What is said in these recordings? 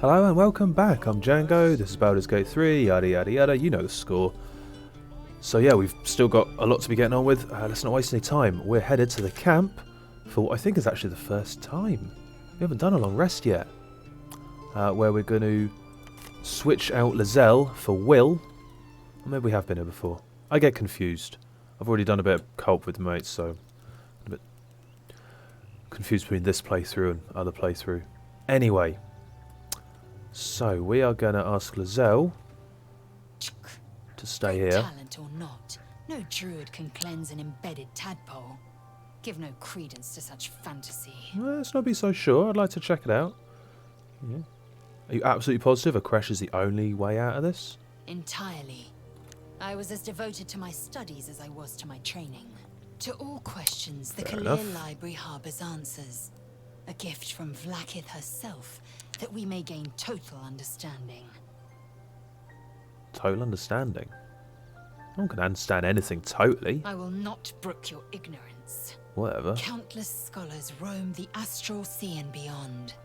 Hello and welcome back, I'm Django, this is Baldur's Gate 3, yada yada yada, you know the score. So yeah, we've still got a lot to be getting on with, let's not waste any time. We're headed to the camp for what I think is actually the first time. We haven't done a long rest yet. Where we're going to switch out Lizelle for Will. Or maybe we have been here before. I get confused. I've already done a bit of co-op with mates, so I'm a bit confused between this playthrough and other playthrough. Anyway. So, we are going to ask Lizelle to stay here. Talent or not, no druid can cleanse an embedded tadpole. Give no credence to such fantasy. Well, let's not be so sure. I'd like to check it out. Yeah. Are you absolutely positive a creche is the only way out of this? Entirely. I was as devoted to my studies as I was to my training. To all questions, the Kalir Library harbours answers. A gift from Vlaakith herself, that we may gain total understanding. Total understanding? No one can understand anything totally. I will not brook your ignorance. Whatever. Countless scholars roam the astral sea and beyond,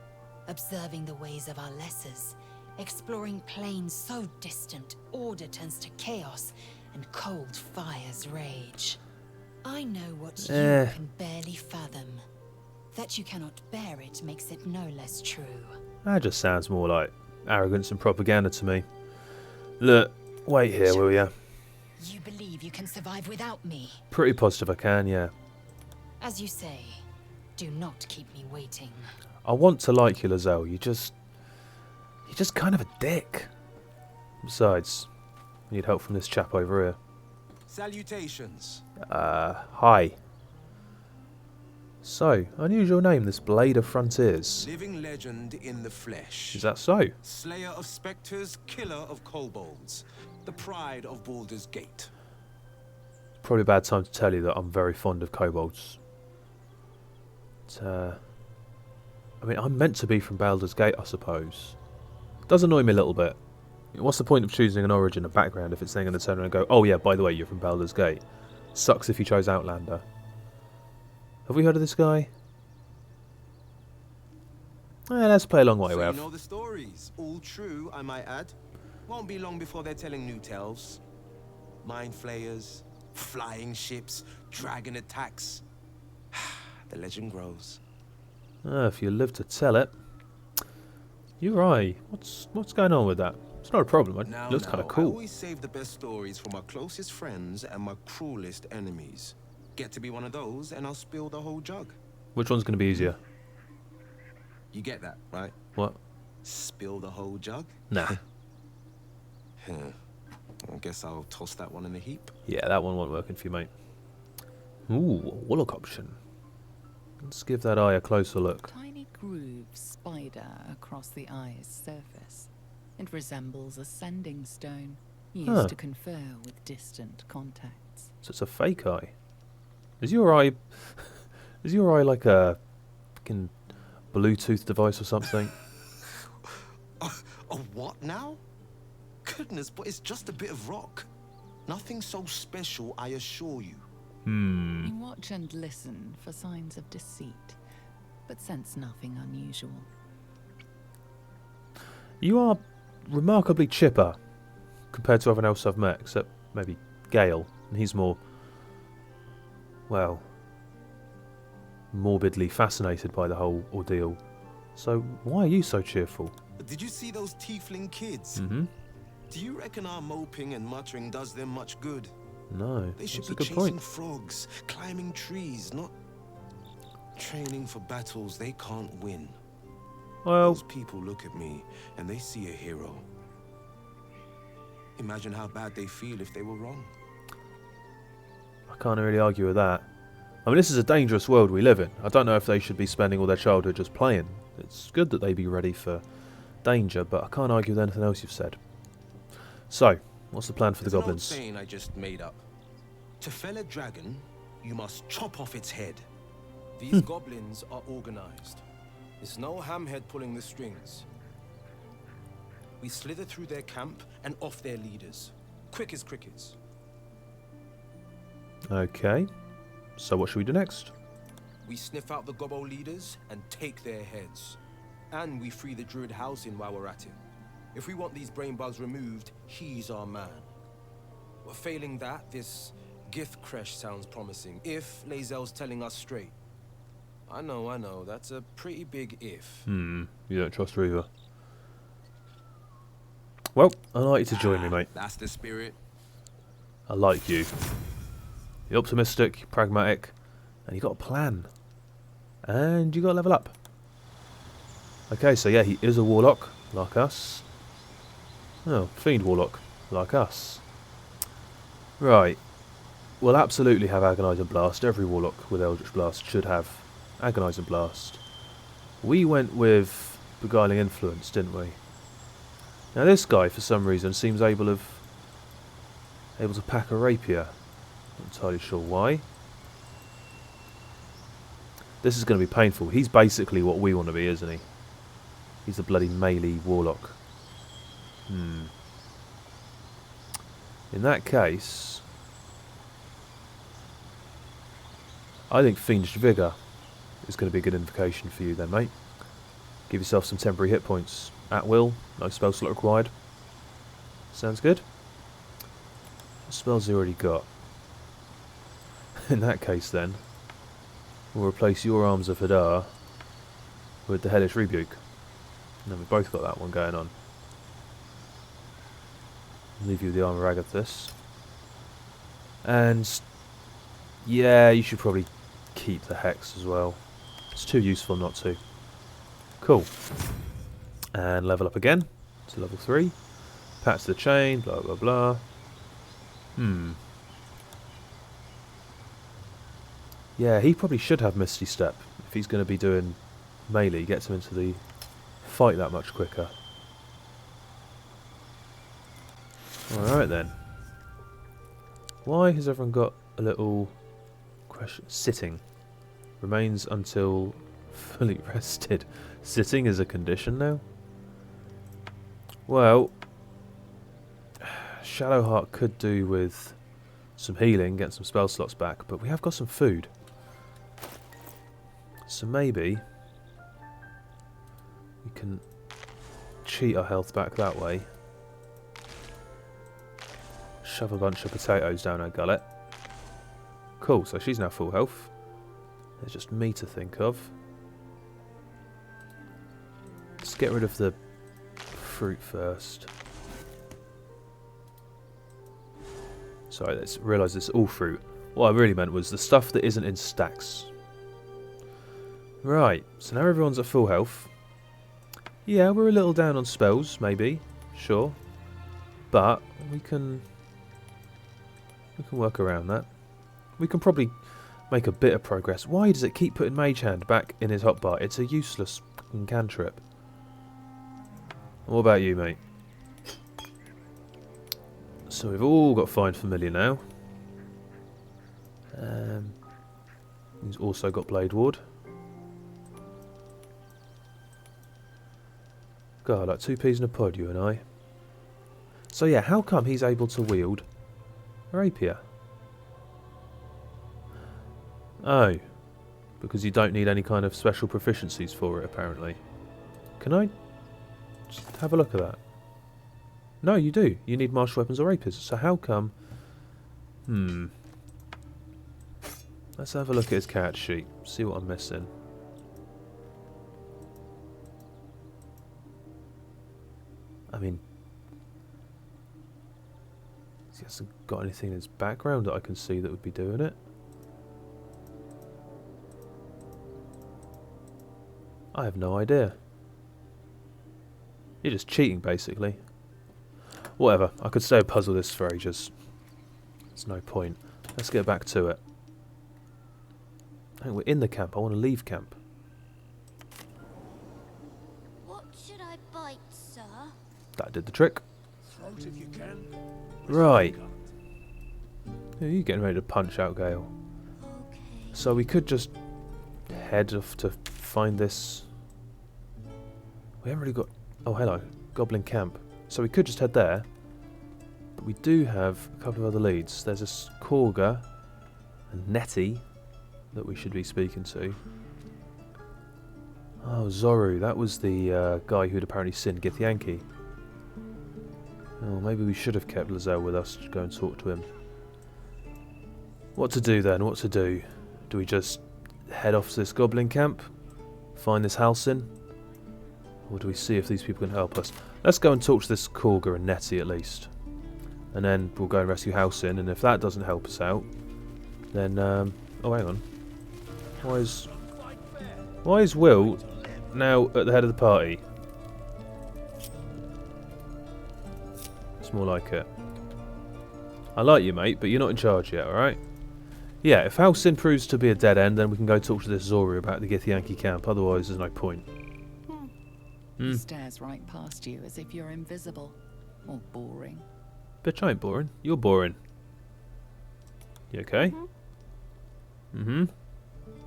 observing the ways of our lessers, exploring planes so distant, order turns to chaos, and cold fires rage. I know what you can barely fathom. That you cannot bear it makes it no less true. That just sounds more like arrogance and propaganda to me. Look, wait here, will ya? You believe you can survive without me? Pretty positive I can, yeah. As you say, do not keep me waiting. I want to like you, Lizelle. You're just kind of a dick. Besides, I need help from this chap over here. Salutations. Hi. So, unusual name, this Blade of Frontiers. Living legend in the flesh. Is that so? Slayer of spectres, killer of kobolds. The pride of Baldur's Gate. Probably a bad time to tell you that I'm very fond of kobolds. But, I mean, I'm meant to be from Baldur's Gate, I suppose. It does annoy me a little bit. What's the point of choosing an origin, a background, if it's then going to turn around and go, oh yeah, by the way, you're from Baldur's Gate. Sucks if you chose Outlander. Have we heard of this guy? Let's play along while we have. You know the stories. All true, I might add. Won't be long before they're telling new tales. Mind flayers, flying ships, dragon attacks. The legend grows. If you live to tell it. You're right. What's going on with that? It's not a problem. It looks kind of cool. I always save the best stories for my closest friends and my cruelest enemies. Get to be one of those, and I'll spill the whole jug. Which one's going to be easier? You get that, right? What? Spill the whole jug? Nah. I guess I'll toss that one in the heap. Yeah, that one won't working for you, mate. Ooh, Warlock option. Let's give that eye a closer look. Tiny grooves spider across the eye's surface. It resembles a sending stone used to confer with distant contacts. So it's a fake eye. Is your eye like a fucking Bluetooth device or something? A what now? Goodness, but it's just a bit of rock. Nothing so special, I assure you. You watch and listen for signs of deceit, but sense nothing unusual. You are remarkably chipper compared to everyone else I've met, except maybe Gale, and he's more, well, morbidly fascinated by the whole ordeal. So why are you so cheerful? Did you see those tiefling kids? Mm-hmm. Do you reckon our moping and muttering does them much good? No, They should that's a be good chasing point. frogs, climbing trees, not training for battles they can't win. Well, Those people look at me and they see a hero. Imagine how bad they feel if they were wrong. I can't really argue with that. I mean, this is a dangerous world we live in. I don't know if they should be spending all their childhood just playing. It's good that they be ready for danger, but I can't argue with anything else you've said. So, what's the plan for the goblins? There's an old saying I just made up. To fell a dragon, you must chop off its head. These goblins are organized. It's no hamhead pulling the strings. We slither through their camp and off their leaders. Quick as crickets. Okay. So what should we do next? We sniff out the gobbo leaders and take their heads. And we free the druid housing while we're at it. If we want these brain bugs removed, he's our man. But failing that, this gift creche sounds promising. If Lae'zel's telling us straight. I know, that's a pretty big if. You don't trust her either. Well, I'd like you to join me, mate. That's the spirit. I like you. You're optimistic, you're pragmatic, and you got a plan. And you got to level up. Okay, so yeah, he is a warlock, like us. Oh, fiend warlock, like us. Right. We'll absolutely have Agonising Blast. Every warlock with Eldritch Blast should have Agonising Blast. We went with Beguiling Influence, didn't we? Now this guy, for some reason, seems able to pack a rapier. Not entirely sure why. This is going to be painful. He's basically what we want to be, isn't he? He's a bloody melee warlock. In that case, I think Fiendish Vigour is going to be a good invocation for you then, mate. Give yourself some temporary hit points at will. No spell slot required. Sounds good. What spells he already got? In that case then, we'll replace your Arms of Hadar with the Hellish Rebuke. And then we've both got that one going on. Leave you with the Armour Agathis. And yeah, you should probably keep the Hex as well. It's too useful not to. Cool. And level up again to level 3. Patch the chain, blah blah blah. Yeah, he probably should have Misty Step if he's going to be doing melee. Gets him into the fight that much quicker. Alright then. Why has everyone got a little question? Sitting. Remains until fully rested. Sitting is a condition now? Well, Shadowheart could do with some healing, get some spell slots back, but we have got some food. So maybe we can cheat our health back that way. Shove a bunch of potatoes down her gullet. Cool, so she's now full health. There's just me to think of. Let's get rid of the fruit first. Sorry, let's realise it's all fruit. What I really meant was the stuff that isn't in stacks. Right, so now everyone's at full health. Yeah, we're a little down on spells, maybe. Sure. But we can work around that. We can probably make a bit of progress. Why does it keep putting Mage Hand back in his hotbar? It's a useless fucking cantrip. What about you, mate? So we've all got Find Familiar now. He's also got Blade Ward. God, like 2 peas in a pod, you and I. So yeah, how come he's able to wield a rapier? Oh, because you don't need any kind of special proficiencies for it, apparently. Can I just have a look at that? No, you do. You need martial weapons or rapiers. So how come... Let's have a look at his character sheet. See what I'm missing. I mean... he hasn't got anything in his background that I can see that would be doing it. I have no idea. You're just cheating, basically. Whatever. I could stay and puzzle this for ages. There's no point. Let's get back to it. I think we're in the camp. I want to leave camp. What should I bite, sir? That did the trick. Throat if you can. Right. Who are you getting ready to punch out, Gale? Okay. So we could just head off to find this... We haven't really got... Oh, hello. Goblin camp. So we could just head there. But we do have a couple of other leads. There's this Korga and Nettie that we should be speaking to. Oh, Zoru. That was the guy who'd apparently sinned Githyanki. Oh, maybe we should have kept Lizelle with us to go and talk to him. What to do then? What to do? Do we just head off to this goblin camp? Find this Halsin? Or do we see if these people can help us? Let's go and talk to this Korga and Nettie at least. And then we'll go and rescue Halsin, and if that doesn't help us out, then, oh, hang on. Why is Will now at the head of the party? It's more like it. I like you, mate, but you're not in charge yet, alright? Yeah, if Halsin proves to be a dead end, then we can go talk to this Zoru about the Githyanki camp. Otherwise, there's no point. He stares right past you as if you're invisible or boring. Bitch, I ain't boring. You're boring. You okay? Mm-hmm.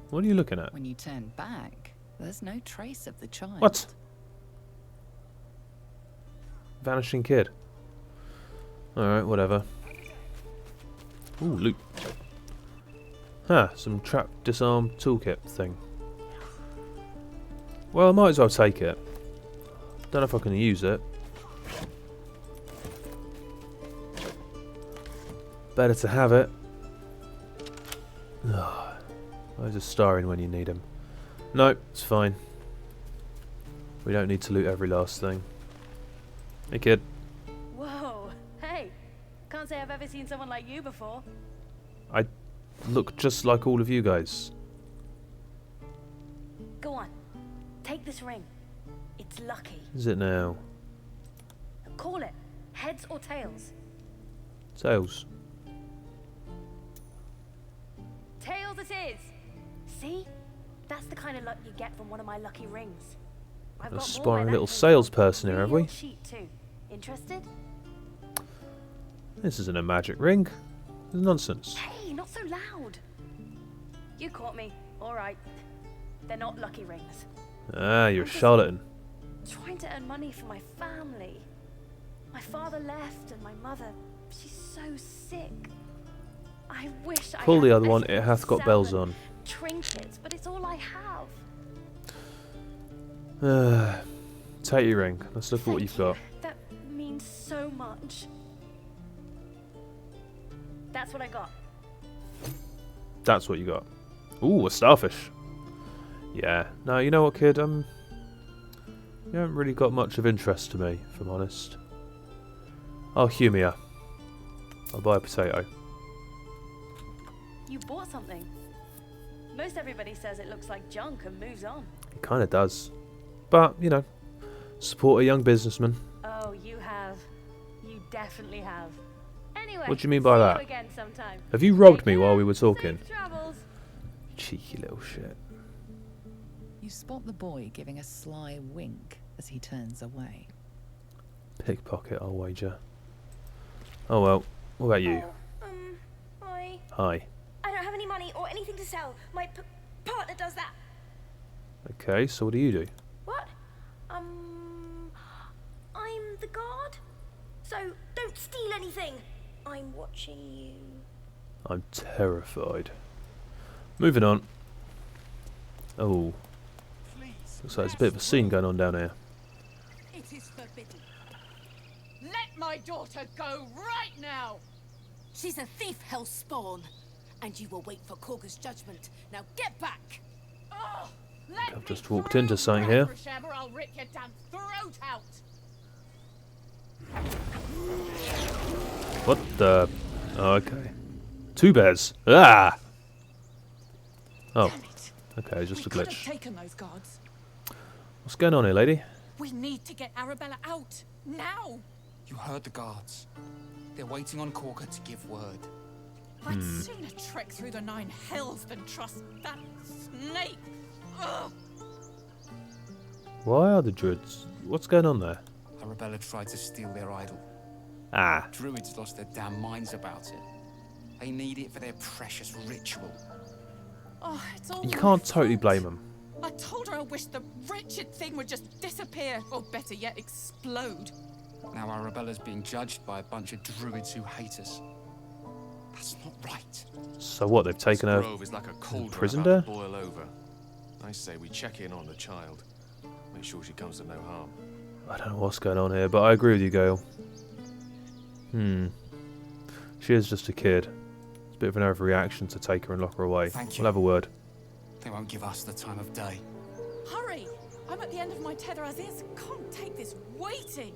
What are you looking at? When you turn back, there's no trace of the child. What? Vanishing kid. Alright, whatever. Ooh, loot. Some trap disarm toolkit thing. Well, I might as well take it. Don't know if I can use it. Better to have it. Where's a star in when you need him? No, it's fine. We don't need to loot every last thing. Hey, kid. Whoa, hey. Can't say I've ever seen someone like you before. I look just like all of you guys. Go on, take this ring. It's lucky. Is it now? Call it heads or tails. Tails. Tails it is. See? That's the kind of luck you get from one of my lucky rings. I've A got aspiring more little salesperson here, have we? Cheat too. Interested? This isn't a magic ring. This is nonsense. Hey, not so loud. You caught me. All right. They're not lucky rings. Ah, you're a charlatan. Trying to earn money for my family. My father left and my mother, she's so sick. I wish I Pull the had other one, anything it hath to got sell bells and on. Trinkets, but it's all I have. Take your ring. Let's look at what Thank you've you. got. That means so much. That's what I got. That's what you got. Ooh, a starfish. Yeah. No, you know what, kid? You haven't really got much of interest to me, if I'm honest. I'll humour you. I'll buy a potato. You bought something. Most everybody says it looks like junk and moves on. It kind of does. But, you know, support a young businessman. Oh, you have. You definitely have. Anyway, What do you mean by see that? You again sometime. Have you robbed Take me care. while we were talking? Safe travels. Cheeky little shit. You spot the boy giving a sly wink as he turns away. Pickpocket, I'll wager. Oh well. What about you? Hi. Hi. I don't have any money or anything to sell. My partner does that. Okay, so what do you do? What? I'm the guard. So don't steal anything. I'm watching you. I'm terrified. Moving on. Oh. Looks like there's a bit of a scene going on down here. It is forbidden. Let my daughter go right now! She's a thief, hellspawn, and you will wait for Korga's judgment. Now get back! Oh, let I've me just walked through, into something here. Grasham, or I'll rip your damn throat out! What the? Oh, okay. Two bears. Ah! Oh. Damn it. Okay, just a We could have glitch. taken those guards. What's going on here, lady? We need to get Arabella out now. You heard the guards. They're waiting on Korga to give word. I'd sooner trek through the 9 hells than trust that snake. Ugh. Why are the druids? What's going on there? Arabella tried to steal their idol. Ah. Druids lost their damn minds about it. They need it for their precious ritual. Oh, it's all You my can't totally fault. blame them. I told her I wished the wretched thing would just disappear, or better yet, explode. Now Arabella's being judged by a bunch of druids who hate us. That's not right. So what, they've taken her Grove is like a cauldron imprisoned about her? to boil over. I say we check in on the child. Make sure she comes to no harm. I don't know what's going on here, but I agree with you, Gale. She is just a kid. It's a bit of an overreaction to take her and lock her away. Thank you. We'll have a word. They won't give us the time of day. Hurry! I'm at the end of my tether as is. Can't take this waiting.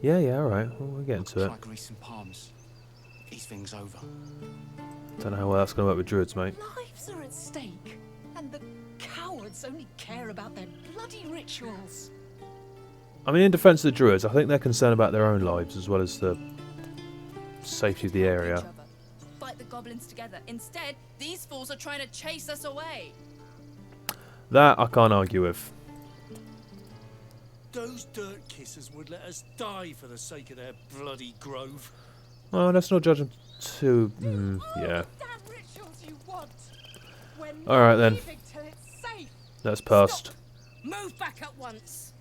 Yeah, alright. Well, we'll get into it. Try grease and palms. These things over. Don't know how well that's going to work with druids, mate. Lives are at stake, and the cowards only care about their bloody rituals. I mean, in defence of the druids, I think they're concerned about their own lives as well as the safety of the area. Fight the goblins together. Instead, these fools are trying to chase us away. That I can't argue with. Those dirt kissers would let us die for the sake of their bloody grove. Well, let's not judge them too... yeah. Alright then. That's passed. Move back at once.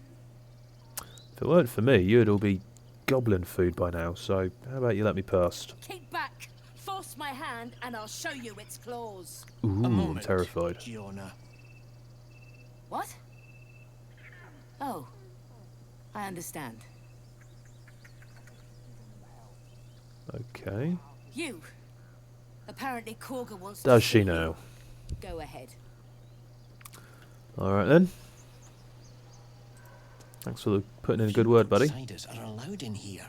If it weren't for me, you'd all be goblin food by now, so how about you let me past? Keep back. Force my hand and I'll show you its claws. Ooh, I'm terrified. Gianna. What? Oh, I understand. Okay. You. Apparently Korga wants to Does see she you. now? Go ahead. Alright then. Thanks for putting in a good word, buddy. Outsiders are allowed in here.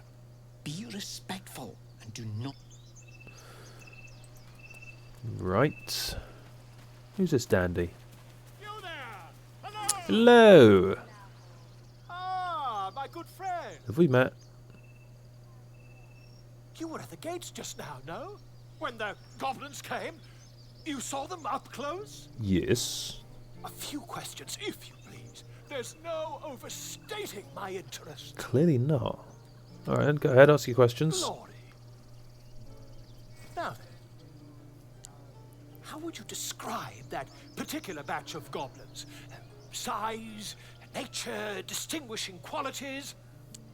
Be respectful and do not... Right. Who's this dandy? Hello! Ah, my good friend. Have we met? You were at the gates just now, no? When the goblins came? You saw them up close? Yes. A few questions, if you please. There's no overstating my interest. Clearly not. Alright then, go ahead, ask your questions. Glory. Now then, how would you describe that particular batch of goblins? Size, nature, distinguishing qualities?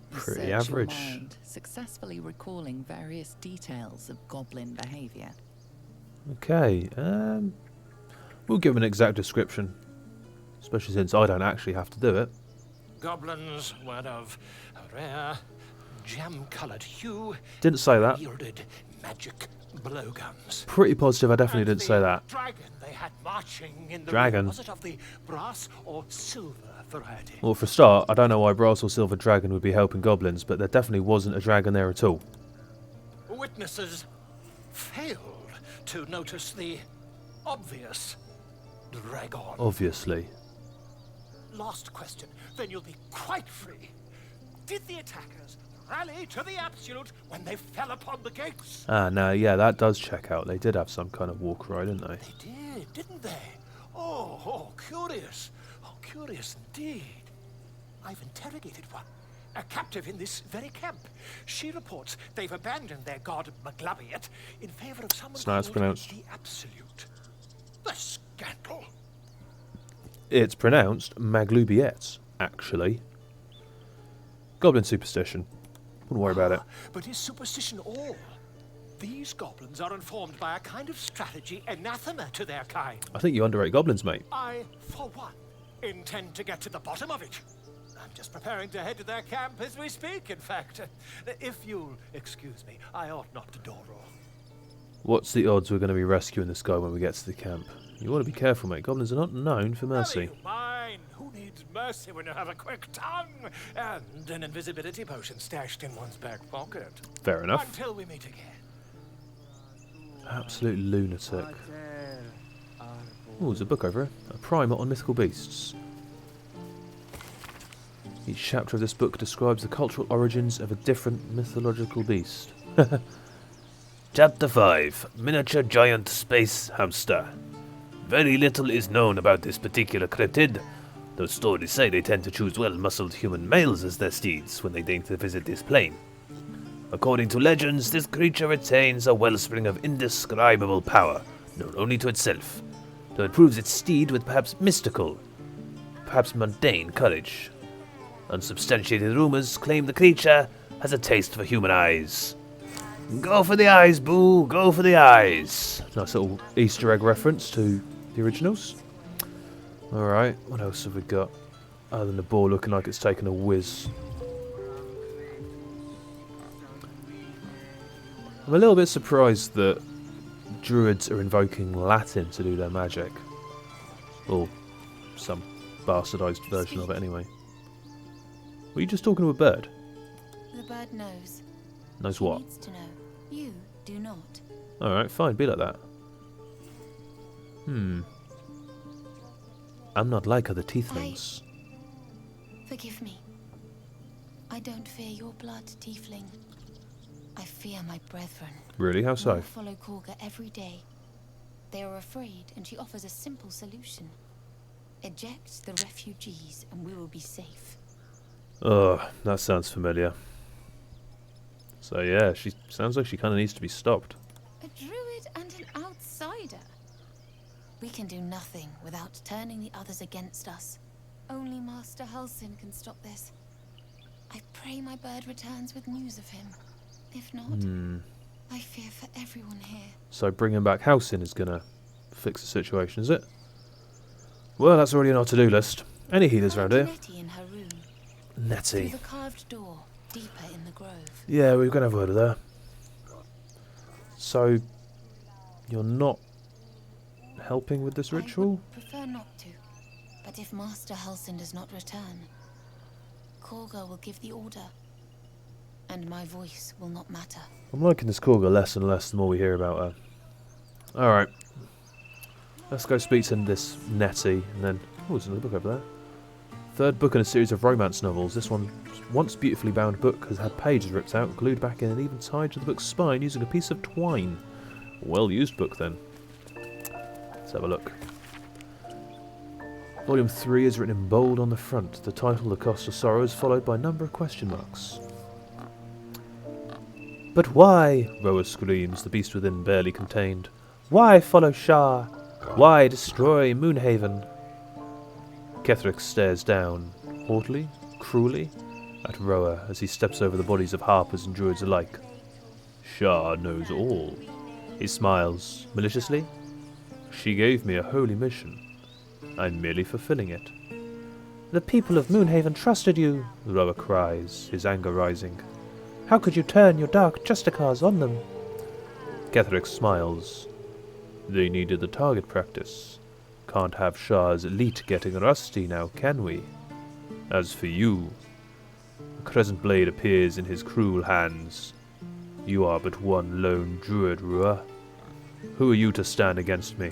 Pretty Research your average. mind, successfully recalling various details of goblin behaviour. Okay, we'll give an exact description. Especially since I don't actually have to do it. Goblins were of a rare, jam-coloured hue. Didn't say that. Wielded magic blowguns. Pretty positive I definitely didn't say that. Dragon they had marching in the Dragon? rear. Was it of the brass or silver variety? Well, for a start, I don't know why brass or silver dragon would be helping goblins, but there definitely wasn't a dragon there at all. Witnesses failed to notice the obvious dragon. Obviously. Last question, then you'll be quite free. Did the attackers rally to the absolute when they fell upon the gates? Ah, no, yeah, that does check out. They did have some kind of war cry, didn't they? They did, didn't they? Oh, curious. Oh, curious indeed. I've interrogated one, a captive in this very camp. She reports they've abandoned their god Maglabiet in favor of someone That's how it's called pronounced. the Absolute. The scandal. It's pronounced Maglubiet, actually. Goblin superstition. Wouldn't worry about it. But is superstition all? These goblins are informed by a kind of strategy anathema to their kind. I think you underrate goblins, mate. I, for one, intend to get to the bottom of it. I'm just preparing to head to their camp as we speak, in fact. If you'll excuse me, I ought not to dawdle. What's the odds we're going to be rescuing this guy when we get to the camp? You want to be careful, mate. Goblins are not known for mercy. Never you mind. Who needs mercy when you have a quick tongue and an invisibility potion stashed in one's back pocket? Fair enough. Until we meet again. Absolute lunatic. Oh, there's a book over here. A primer on mythical beasts. Each chapter of this book describes the cultural origins of a different mythological beast. Chapter 5. Miniature Giant Space Hamster. Very little is known about this particular cryptid, though stories say they tend to choose well-muscled human males as their steeds when they deign to visit this plane. According to legends, this creature retains a wellspring of indescribable power, known only to itself, though it proves its steed with perhaps mystical, perhaps mundane courage. Unsubstantiated rumors claim the creature has a taste for human eyes. Go for the eyes, Boo! Go for the eyes! Nice little Easter egg reference to the originals. Alright, what else have we got? Other than the ball looking like it's taken a whiz. I'm a little bit surprised that druids are invoking Latin to do their magic. Or some bastardised version of it anyway. Were you just talking to a bird? The bird knows. Knows She what? needs to know. You do not. Alright, fine, be like that. I'm not like other tieflings. Forgive me. I don't fear your blood, tiefling. I fear my brethren. Really? How so? More follow Korga every day. They are afraid, and she offers a simple solution. Eject the refugees, and we will be safe. Ugh, that sounds familiar. So yeah, she sounds like she kind of needs to be stopped. A druid and an outsider. We can do nothing without turning the others against us. Only Master Halsin can stop this. I pray my bird returns with news of him. If not, I fear for everyone here. So bringing back Halsin is gonna fix the situation, is it? Well, that's already on our to-do list. Any healers around here? Nettie in her room. Nettie. Through the carved door, deeper in the grove. Yeah, we're gonna have a word with her. So, you're not helping with this ritual? I would prefer not to. But if Master Halsin does not return, Korga will give the order. And my voice will not matter. I'm liking this Korga less and less the more we hear about her. Alright. Let's go speak to this Nettie, and then... Oh, there's another book over there. Third book in a series of romance novels. This one, once beautifully bound book, has had pages ripped out, glued back in, and even tied to the book's spine using a piece of twine. Well-used book, then. Let's have a look. Volume 3 is written in bold on the front. The title, The Cost of Sorrow, is followed by a number of question marks. But why? Roa screams, the beast within barely contained. Why follow Shah? Why destroy Moonhaven? Ketherick stares down, haughtily, cruelly, at Roa as he steps over the bodies of harpers and druids alike. Shah knows all. He smiles, maliciously. She gave me a holy mission. I'm merely fulfilling it. The people of Moonhaven trusted you, Roa cries, his anger rising. How could you turn your dark justicars on them? Ketherick smiles. They needed the target practice. Can't have Shah's elite getting rusty now, can we? As for you, a crescent blade appears in his cruel hands. You are but one lone druid, Roa. Who are you to stand against me?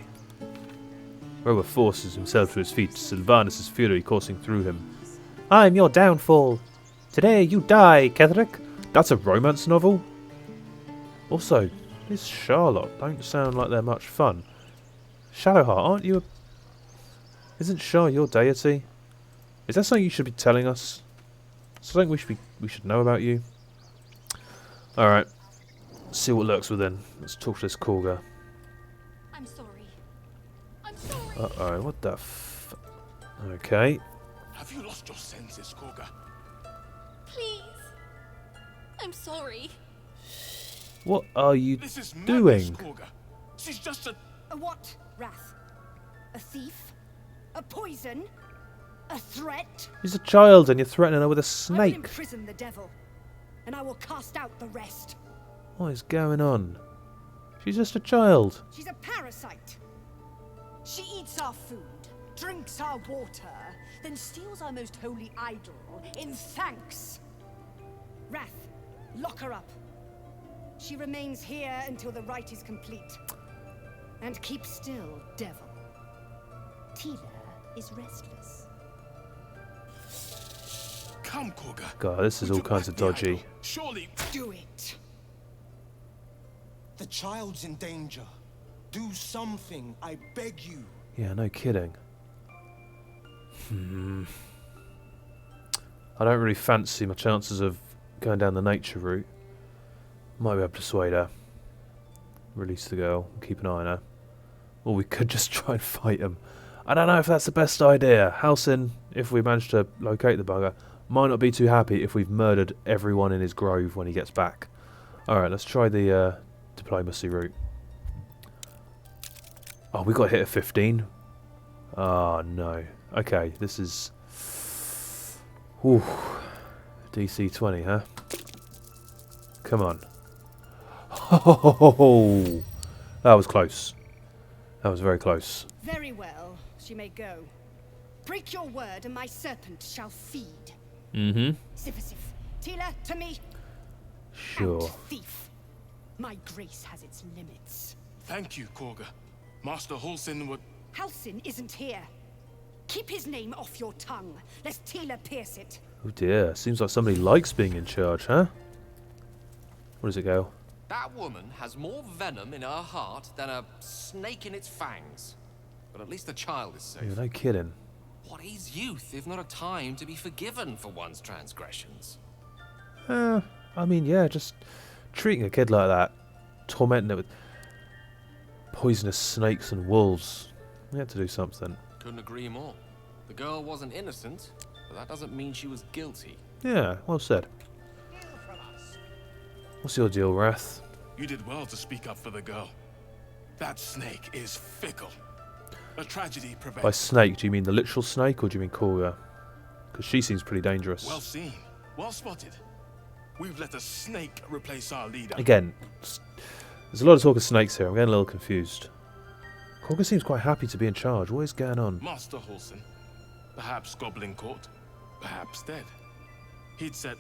Roa forces himself to his feet, Sylvanus' fury coursing through him. I'm your downfall. Today you die, Ketherick. That's a romance novel? Also, this Charlotte don't sound like they're much fun. Shadowheart, aren't you a... Isn't Shah your deity? Is that something you should be telling us? Something we should know about you? Alright. See what lurks within. Let's talk to this Korga. I'm sorry. I'm sorry. Uh-oh, what the f... Okay. Have you lost your senses, Korga? Please. I'm sorry. What are you This is doing? madness, Korga. She's just a... A what, Wrath? A thief? A poison? A threat? She's a child and you're threatening her with a I will snake. imprison the devil, and I will cast out the rest. What is going on? She's just a child. She's a parasite. She eats our food, drinks our water, then steals our most holy idol in thanks. Wrath, lock her up. She remains here until the rite is complete. And keep still, devil. Tila is restless. Come, Korga. God, this is all kinds of dodgy. Surely. Do it. The child's in danger. Do something, I beg you. Yeah, no kidding. I don't really fancy my chances of going down the nature route. Might be able to persuade her. Release the girl, keep an eye on her. Or we could just try and fight him. I don't know if that's the best idea. Halsin, if we manage to locate the bugger, might not be too happy if we've murdered everyone in his grove when he gets back. Alright, let's try the diplomacy route. Oh, we got hit at 15. Oh, no. Okay, this is... Ooh. DC 20, huh? Come on. Oh, that was close. That was very close. Very well, she may go. Break your word and my serpent shall feed. Mm-hmm. Sif, Tila, to me. Sure. Out, thief. My grace has its limits. Thank you, Korga. Master Halsin would... Halsin isn't here. Keep his name off your tongue, lest Tila pierce it. Oh dear, seems like somebody likes being in charge, huh? What does it go? That woman has more venom in her heart than a snake in its fangs. But at least the child is safe. Yeah, no kidding. What is youth if not a time to be forgiven for one's transgressions? I mean, yeah, just treating a kid like that, tormenting it with poisonous snakes and wolves. We had to do something. Couldn't agree more. The girl wasn't innocent, but that doesn't mean she was guilty. Yeah, well said. What's your deal, Wrath? You did well to speak up for the girl. That snake is fickle. A tragedy prevents... By snake, do you mean the literal snake, or do you mean Korga? Because she seems pretty dangerous. Well seen. Well spotted. We've let a snake replace our leader. Again, there's a lot of talk of snakes here. I'm getting a little confused. Korga seems quite happy to be in charge. What is going on? Master Halsin. Perhaps Goblin Court. Perhaps dead. He'd set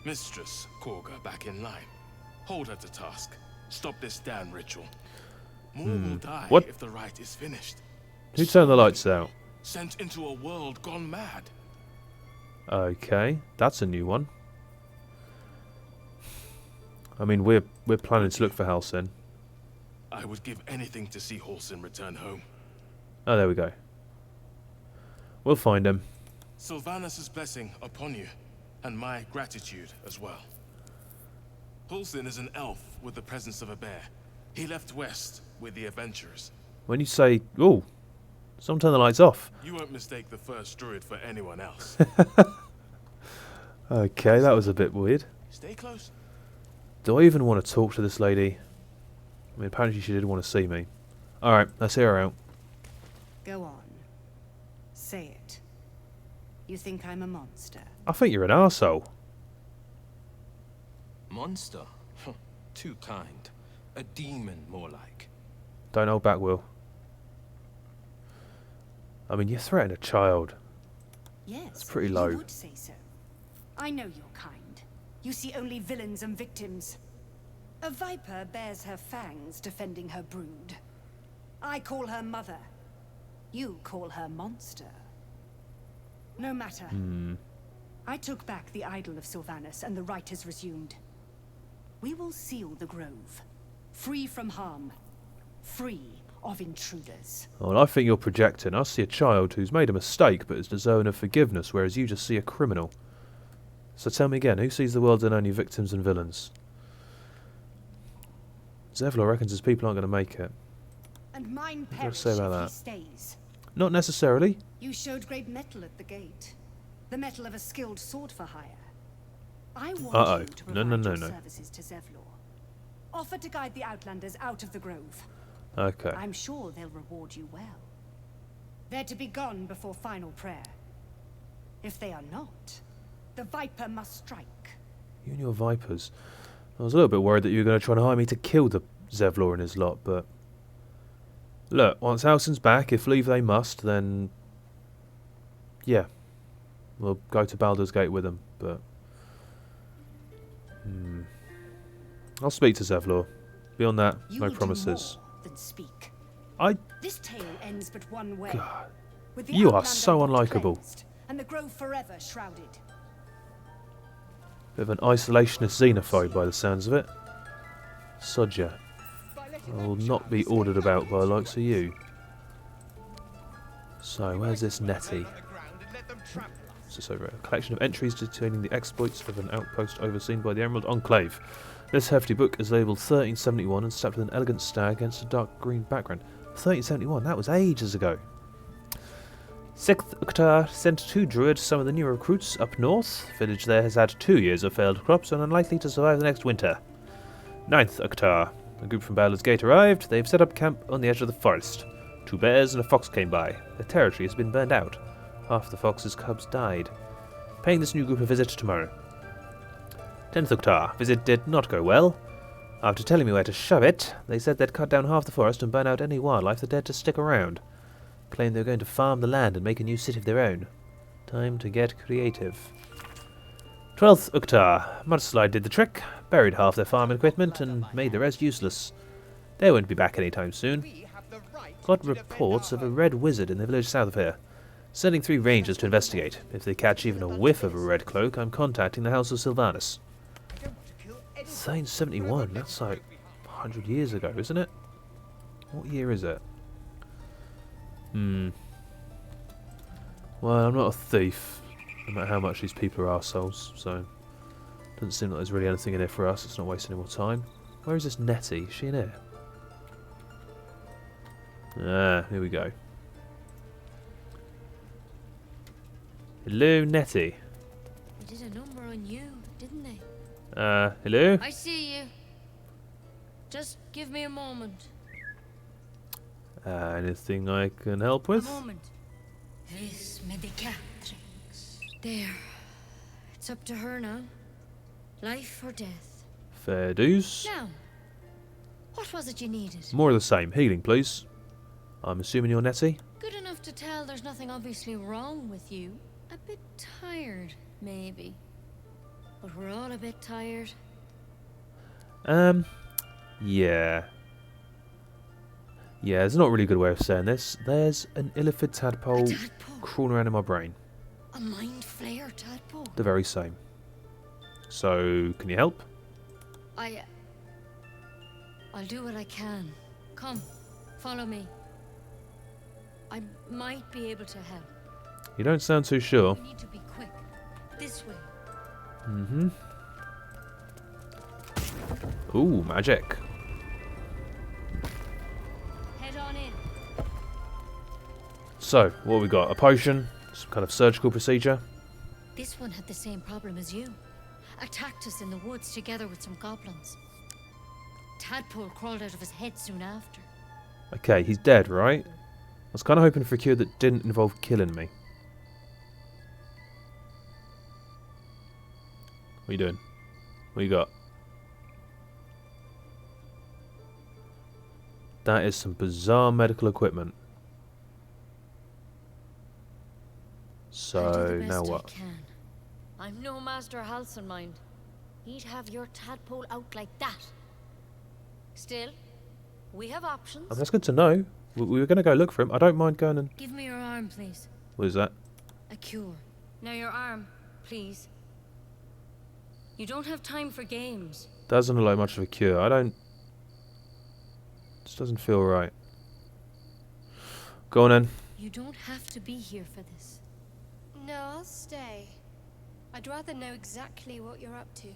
Mistress Korga back in line. Hold her to task. Stop this damn ritual. More will die if the rite is finished. Who turned the lights out? Sent into a world gone mad. Okay, that's a new one. I mean, we're planning to look for Halsin. I would give anything to see Halsin return home. Oh, there we go. We'll find him. Sylvanus' blessing upon you, and my gratitude as well. Halsin is an elf with the presence of a bear. He left west with the adventurers. When you say, "Oh, someone turn the lights off," You won't mistake the first druid for anyone else. okay, that was a bit weird. Stay close. Do I even want to talk to this lady? I mean, apparently she did want to see me. Alright, let's hear her out. Go on. Say it. You think I'm a monster? I think you're an arsehole. Monster? Too kind. A demon, more like. Don't hold back, Will. I mean, you threatened a child. Yes, That's pretty you low. would say so. I know your kind. You see only villains and victims. A viper bears her fangs defending her brood. I call her mother. You call her monster. No matter. I took back the idol of Sylvanus and the rite is resumed. We will seal the grove. Free from harm. Free of intruders. Well, I think you're projecting. I see a child who's made a mistake but is deserving of forgiveness, whereas you just see a criminal. So tell me again, who sees the world in only victims and villains? Zevlor reckons his people aren't going to make it. And mine What do you perish say if about he that? stays. Not necessarily. You showed great mettle at the gate. The mettle of a skilled sword for hire. I want you to provide your services to Zevlor. Offer to guide the Outlanders out of the grove. Okay. I'm sure they'll reward you well. They're to be gone before final prayer. If they are not, the Viper must strike. You and your vipers. I was a little bit worried that you were going to try and hire me to kill the Zevlor and his lot, but... Look, once Halsin's back, if leave they must, then... Yeah. We'll go to Baldur's Gate with them, but... I'll speak to Zevlor. Beyond that, no promises. Than speak. I... This tale ends but one way. God. With the You are Outlander so plot unlikable. cleansed, and the grove forever shrouded. Bit of an isolationist xenophobe by the sounds of it. Sodja. I will not be ordered about by the likes of you. So, where's this Nettie? What's this over here? A collection of entries detailing the exploits of an outpost overseen by the Emerald Enclave. This hefty book is labelled 1371 and stamped with an elegant stag against a dark green background. 1371, that was ages ago. 6th Uktar sent 2 druids, some of the new recruits, up north. Village there has had 2 years of failed crops and unlikely to survive the next winter. 9th Uktar. A group from Baldur's Gate arrived. They've set up camp on the edge of the forest. 2 bears and a fox came by. The territory has been burned out. Half the fox's cubs died. Paying this new group a visit tomorrow. 10th Octar. Visit did not go well. After telling me where to shove it, they said they'd cut down half the forest and burn out any wildlife that dared to stick around. Claimed they were going to farm the land and make a new city of their own. Time to get creative. 12th Octar. Mudslide did the trick, buried half their farm equipment and made the rest useless. They won't be back anytime soon. Got reports of a red wizard in the village south of here. Sending 3 rangers to investigate. If they catch even a whiff of a red cloak, I'm contacting the House of Sylvanus. 1371, that's like 100 years ago, isn't it? What year is it? Well, I'm not a thief, no matter how much these people are arseholes, so doesn't seem like there's really anything in here for us. Let's not waste any more time. Where is this Nettie? Is she in here? Ah, here we go. Hello, Nettie. They did a number on you, didn't they? Hello? I see you. Just give me a moment. Anything I can help with? A moment. This medicatrix. There. It's up to her now. Life or death. Fair dues. Now, what was it you needed? More of the same. Healing, please. I'm assuming you're Nettie? Good enough to tell there's nothing obviously wrong with you. A bit tired, maybe. But we're all a bit tired. Yeah. Yeah, there's not a really good way of saying this. There's an illithid tadpole crawling around in my brain. A mind flayer tadpole? The very same. So, can you help? I'll do what I can. Come, follow me. I might be able to help. You don't sound too sure. We need to be quick. This way. Mm-hmm. Ooh, magic. Head on in. So, what have we got? A potion? Some kind of surgical procedure? This one had the same problem as you. Attacked us in the woods together with some goblins. Tadpole crawled out of his head soon after. Okay, he's dead, right? I was kind of hoping for a cure that didn't involve killing me. What are you doing? What you got? That is some bizarre medical equipment. So, now what? I'm no Master Halson, mind. He'd have your tadpole out like that. Still, we have options. Oh, that's good to know. We were going to go look for him. I don't mind going and... Give me your arm, please. What is that? A cure. Now your arm, please. You don't have time for games. Doesn't look like much of a cure. I don't... This doesn't feel right. Go on then. You don't have to be here for this. No, I'll stay. I'd rather know exactly what you're up to.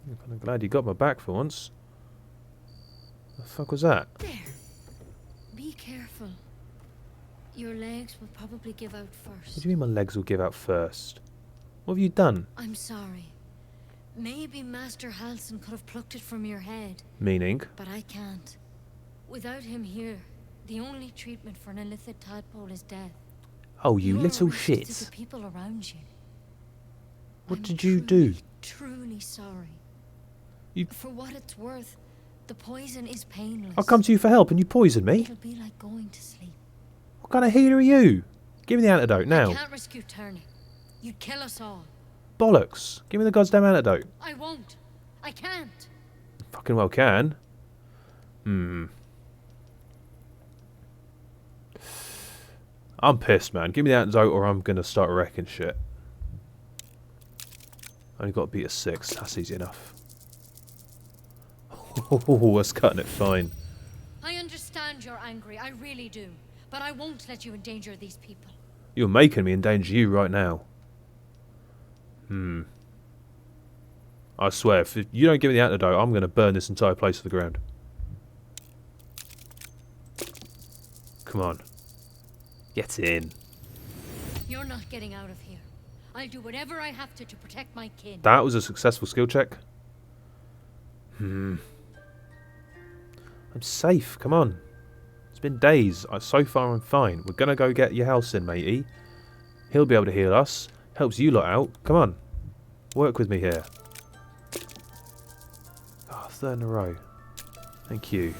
I'm kind of glad you got my back for once. The fuck was that? There. Be careful. Your legs will probably give out first. What do you mean my legs will give out first? What have you done? I'm sorry. Maybe Master Halson could have plucked it from your head. Meaning? But I can't. Without him here, the only treatment for an illithid tadpole is death. Oh, you You're little a risk shit. to the people around you. What did you do? Truly sorry. You... For what it's worth, the poison is painless. I'll come to you for help and you poison me? It'll be like going to sleep. What kind of healer are you? Give me the antidote now. I can't risk you turning. You'd kill us all. Bollocks. Give me the goddamn antidote. I won't. I can't. Fucking well can. I'm pissed, man. Give me the antidote or I'm going to start wrecking shit. Only got to beat a 6. That's easy enough. Oh, that's cutting it fine. I understand you're angry. I really do. But I won't let you endanger these people. You're making me endanger you right now. I swear, if you don't give me the antidote, I'm going to burn this entire place to the ground. Come on. Get in. You're not getting out of here. I'll do whatever I have to protect my kin. That was a successful skill check. I'm safe. Come on. Let's been days. So far I'm fine. We're going to go get your house in, matey. He'll be able to heal us. Helps you lot out. Come on. Work with me here. Oh, third in a row. Thank you.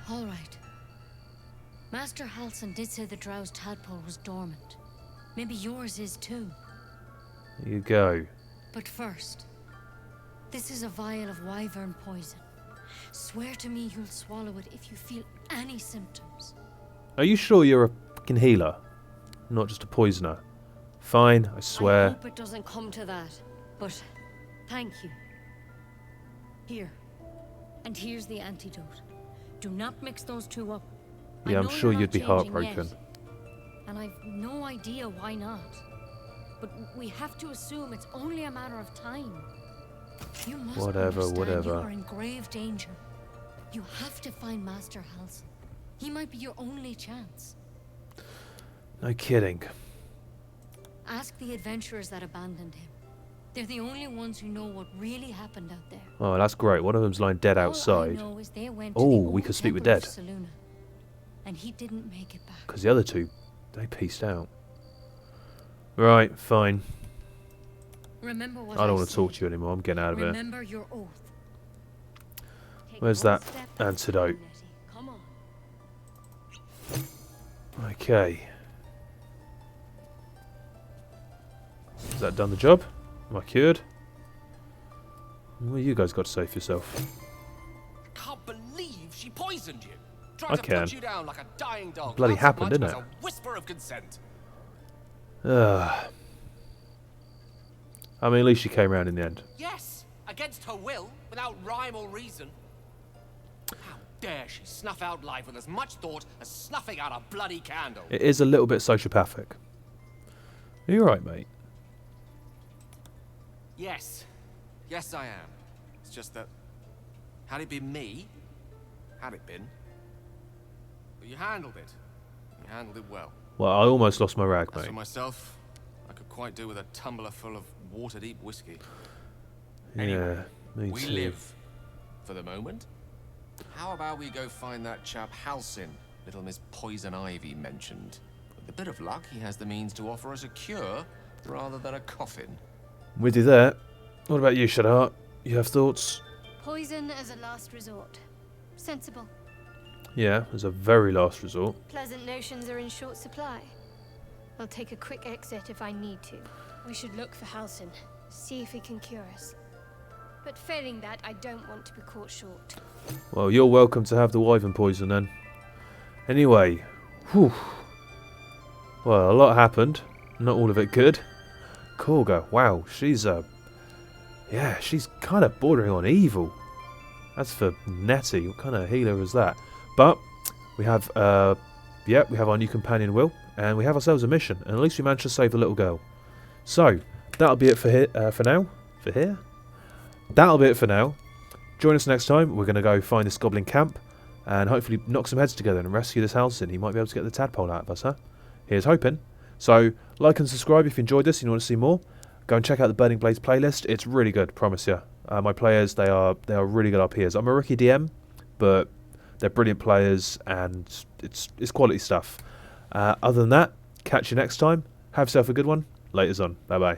All right. Master Halsin did say the drow's tadpole was dormant. Maybe yours is too. Here you go. But first, this is a vial of wyvern poison. Swear to me you'll swallow it if you feel any symptoms. Are you sure you're a fucking healer? Not just a poisoner? Fine, I swear. I hope it doesn't come to that. But thank you. Here. And here's the antidote. Do not mix those two up. Yeah, I'm sure you'd be heartbroken. And I've no idea why not. But we have to assume it's only a matter of time. You must understand you are in grave danger. You have to find Master Halsin. He might be your only chance. No kidding. Ask the adventurers that abandoned him. They're the only ones who know what really happened out there. Oh, that's great. One of them's lying dead outside. Oh, we could speak with Dead. And he didn't make it back. Because the other two, they pieced out. Right, fine. Remember what I don't want to talk to you anymore. I'm getting out of here. Remember your oath. Where's that antidote? Come on. Okay. Has that done the job? Am I cured? What you guys got to say for yourself? I can't believe she poisoned you. I Tried to put you down like a dying dog. Bloody Not so happened, much didn't as it? a whisper of consent. I mean, at least she came around in the end. Yes, against her will, without rhyme or reason. How dare she snuff out life with as much thought as snuffing out a bloody candle? It is a little bit sociopathic. Are you right, mate? Yes. Yes, I am. It's just that, had it been me, had it been, but you handled it. You handled it well. Well, I almost lost my rag, As mate. for myself, I could quite do with a tumbler full of water-deep whiskey. Yeah, Anyway, me we too. live for the moment. How about we go find that chap Halsin, little Miss Poison Ivy mentioned? With a bit of luck, he has the means to offer us a cure rather than a coffin. With you there. What about you, Shadart? You have thoughts? Poison as a last resort. Sensible. Yeah, as a very last resort. Pleasant notions are in short supply. I'll take a quick exit if I need to. We should look for Halsin, see if he can cure us. But failing that, I don't want to be caught short. Well, you're welcome to have the wyvern poison then. Anyway, whew. Well, a lot happened. Not all of it good. Korga, wow, she's yeah, she's kind of bordering on evil. As for Nettie, what kind of healer is that? But we have, yeah, we have our new companion Will, and we have ourselves a mission, and at least we managed to save the little girl. So that'll be it for now. For here, that'll be it for now. Join us next time. We're going to go find this goblin camp, and hopefully knock some heads together and rescue this Halsin. He might be able to get the tadpole out of us, huh? Here's hoping. So like and subscribe if you enjoyed this and you want to see more. Go and check out the Burning Blades playlist. It's really good, promise you. My players, they are really good RPers. I'm a rookie DM, but they're brilliant players and it's quality stuff. Other than that, catch you next time. Have yourself a good one. Laters on. Bye bye.